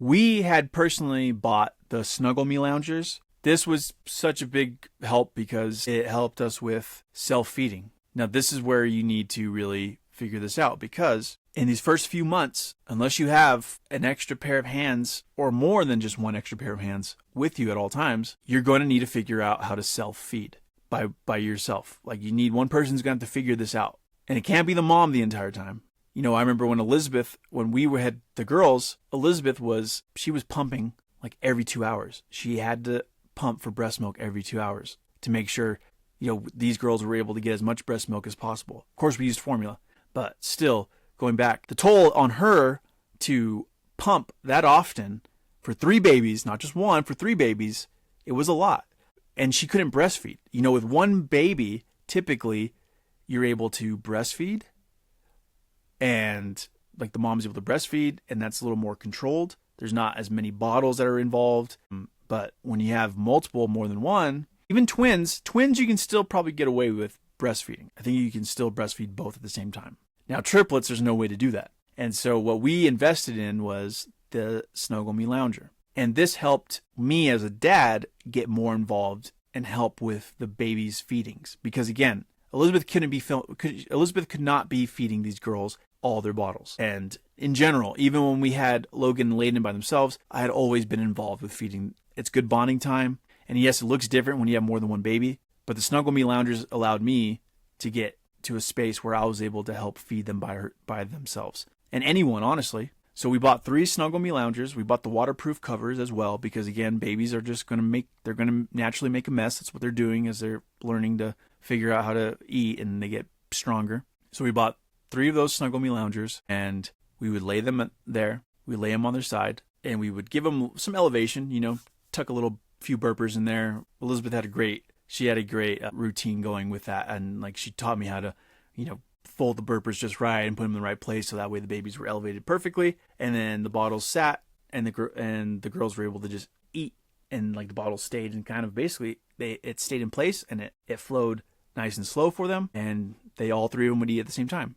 We had personally bought the Snuggle Me loungers. This was such a big help because it helped us with self-feeding. Now, this is where you need to really figure this out, because in these first few months, unless you have an extra pair of hands or more than just one extra pair of hands with you at all times, you're going to need to figure out how to self-feed by yourself. Like, you need one person's going to have to figure this out. And it can't be the mom the entire time. You know, I remember when we had the girls, Elizabeth was pumping like every 2 hours. She had to pump for breast milk every 2 hours to make sure, these girls were able to get as much breast milk as possible. Of course, we used formula, but still, going back, the toll on her to pump that often for 3 babies, not just one, for 3 babies, it was a lot. And she couldn't breastfeed. With one baby, typically, you're able to breastfeed, and like the mom's able to breastfeed, and that's a little more controlled. There's not as many bottles that are involved. But when you have multiple, more than one, even twins you can still probably get away with breastfeeding. I think you can still breastfeed both at the same time. Now, triplets, there's no way to do that. And so what we invested in was the Snuggle Me Lounger. And this helped me as a dad get more involved and help with the baby's feedings. Because again, Elizabeth could not be feeding these girls all their bottles. And in general, even when we had Logan and Layden by themselves, I had always been involved with feeding. It's good bonding time. And yes, it looks different when you have more than one baby, but the Snuggle Me Loungers allowed me to get to a space where I was able to help feed them by themselves. And anyone, honestly. So we bought 3 Snuggle Me Loungers. We bought the waterproof covers as well, because again, babies are just they're going to naturally make a mess. That's what they're doing as they're learning to figure out how to eat and they get stronger. So we bought 3 of those Snuggle Me Loungers, and we would lay them there. We lay them on their side, and we would give them some elevation, tuck a few burpers in there. Elizabeth had a great routine going with that, and like she taught me how to, fold the burpers just right and put them in the right place, so that way the babies were elevated perfectly, and then the bottles sat, and the girls were able to just eat, and like the bottles stayed, and kind of basically it stayed in place, and it flowed nice and slow for them, and all 3 of them would eat at the same time.